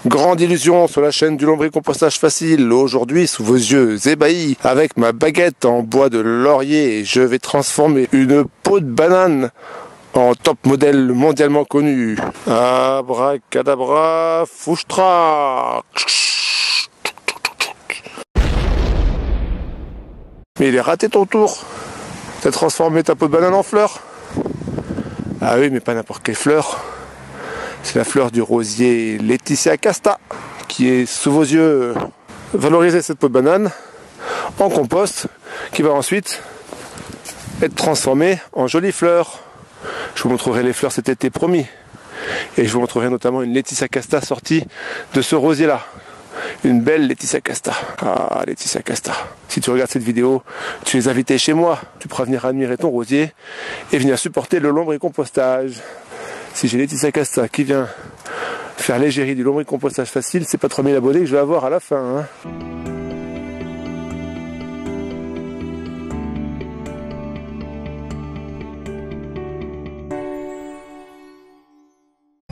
Grande illusion sur la chaîne du lombricompostage facile. Aujourd'hui, sous vos yeux ébahis, avec ma baguette en bois de laurier, je vais transformer une peau de banane en top modèle mondialement connu. Abracadabra, fouchtra. Mais il est raté ton tour. T'as transformé ta peau de banane en fleur. Ah oui, mais pas n'importe quelle fleur. C'est la fleur du rosier Laetitia casta qui est sous vos yeux. Valoriser cette peau de banane en compost qui va ensuite être transformée en jolies fleurs. Je vous montrerai les fleurs cet été promis. Et je vous montrerai notamment une Laetitia casta sortie de ce rosier là. Une belle Laetitia casta. Ah, Laetitia casta. Si tu regardes cette vidéo, tu es invité chez moi. Tu pourras venir admirer ton rosier et venir supporter le lombricompostage. Si j'ai Laetitia casta qui vient faire l'égérie du lombricompostage facile, c'est pas 3000 abonnés que je vais avoir à la fin. Hein.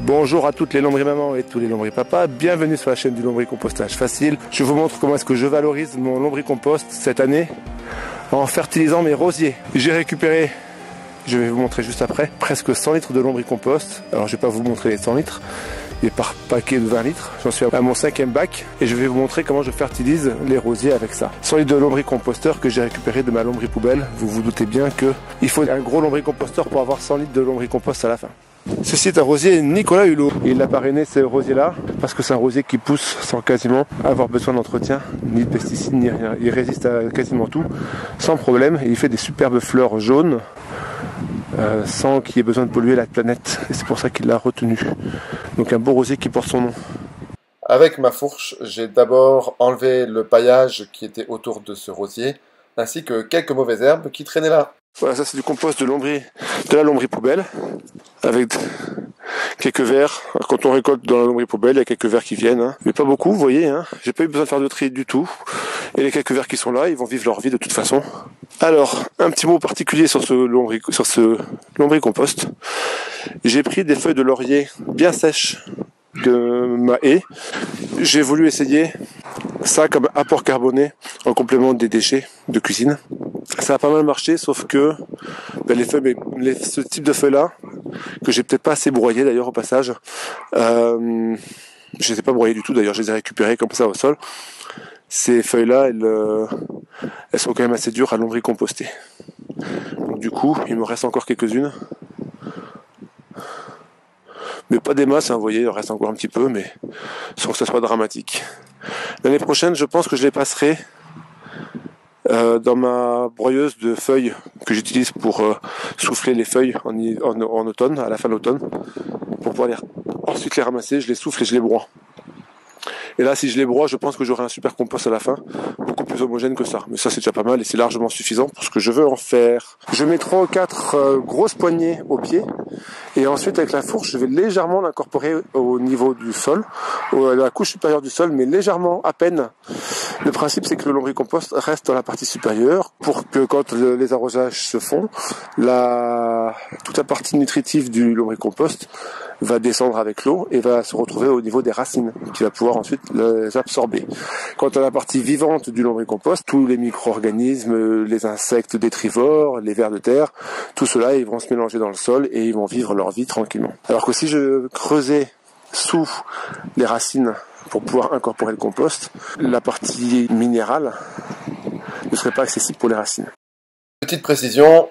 Bonjour à toutes les lombrimamans et tous les lombripapas, bienvenue sur la chaîne du lombricompostage facile. Je vous montre comment est-ce que je valorise mon lombricompost cette année en fertilisant mes rosiers. J'ai récupéré, je vais vous montrer juste après, presque 100 litres de lombricompost. Alors je vais pas vous montrer les 100 litres, mais par paquet de 20 litres. J'en suis à mon 5e bac et je vais vous montrer comment je fertilise les rosiers avec ça. 100 litres de lombricomposteur que j'ai récupéré de ma lombripoubelle. Vous vous doutez bien qu'il faut un gros lombricomposteur pour avoir 100 litres de lombricompost à la fin. Ceci est un rosier Nicolas Hulot. Il a parrainé ce rosier-là parce que c'est un rosier qui pousse sans quasiment avoir besoin d'entretien, ni de pesticides, ni rien. Il résiste à quasiment tout, sans problème. Et il fait des superbes fleurs jaunes, sans qu'il y ait besoin de polluer la planète. Et c'est pour ça qu'il l'a retenu. Donc un beau rosier qui porte son nom. Avec ma fourche, j'ai d'abord enlevé le paillage qui était autour de ce rosier, ainsi que quelques mauvaises herbes qui traînaient là. Voilà, ça c'est du compost de la lombripoubelle, avec quelques vers. Quand on récolte dans la lombripoubelle, il y a quelques vers qui viennent, hein. Mais pas beaucoup, vous voyez, hein. J'ai pas eu besoin de faire de tri du tout. Et les quelques vers qui sont là, ils vont vivre leur vie de toute façon. Alors, un petit mot particulier sur ce lombricompost. J'ai pris des feuilles de laurier bien sèches de ma haie. J'ai voulu essayer ça comme apport carboné en complément des déchets de cuisine. Ça a pas mal marché, sauf que ce type de feuilles-là, que j'ai peut-être pas assez broyé d'ailleurs au passage, je les ai pas broyées du tout d'ailleurs, je les ai récupérées comme ça au sol. Ces feuilles-là, elles sont quand même assez dures à lombricomposter. Donc du coup, il me reste encore quelques-unes. Mais pas des masses, hein, vous voyez, il en reste encore un petit peu, mais sans que ça soit dramatique. L'année prochaine, je pense que je les passerai dans ma broyeuse de feuilles que j'utilise pour souffler les feuilles en automne, à la fin de l'automne, pour pouvoir ensuite les ramasser, je les souffle et je les broie. Et là, si je les broie, je pense que j'aurai un super compost à la fin, beaucoup plus homogène que ça. Mais ça, c'est déjà pas mal et c'est largement suffisant pour ce que je veux en faire. Je mets 3 ou 4 grosses poignées au pied et ensuite, avec la fourche, je vais légèrement l'incorporer au niveau du sol, à la couche supérieure du sol, mais légèrement, à peine. Le principe, c'est que le lombricompost reste dans la partie supérieure pour que quand les arrosages se font, toute la partie nutritive du lombricompost va descendre avec l'eau et va se retrouver au niveau des racines qui va pouvoir ensuite les absorber. Quant à la partie vivante du lombricompost, tous les micro-organismes, les insectes détrivores, les vers de terre, tout cela, ils vont se mélanger dans le sol et ils vont vivre leur vie tranquillement. Alors que si je creusais sous les racines pour pouvoir incorporer le compost, la partie minérale ne serait pas accessible pour les racines. Petite précision,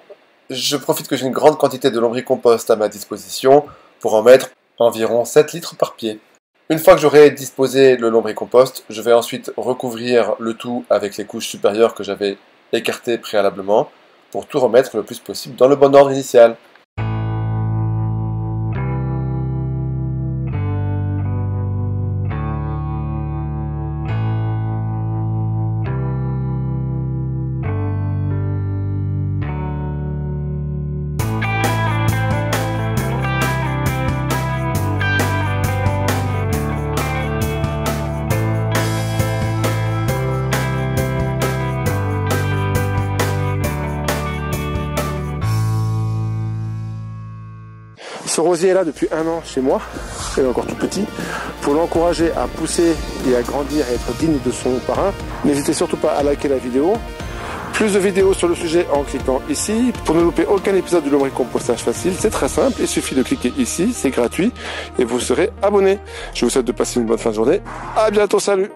je profite que j'ai une grande quantité de lombricompost à ma disposition pour en mettre environ 7 litres par pied. Une fois que j'aurai disposé le lombricompost, je vais ensuite recouvrir le tout avec les couches supérieures que j'avais écartées préalablement pour tout remettre le plus possible dans le bon ordre initial. Ce rosier est là depuis 1 an chez moi, il est encore tout petit. Pour l'encourager à pousser et à grandir et être digne de son parrain, n'hésitez surtout pas à liker la vidéo. Plus de vidéos sur le sujet en cliquant ici. Pour ne louper aucun épisode du lombricompostage facile, c'est très simple, il suffit de cliquer ici, c'est gratuit et vous serez abonné. Je vous souhaite de passer une bonne fin de journée. À bientôt, salut!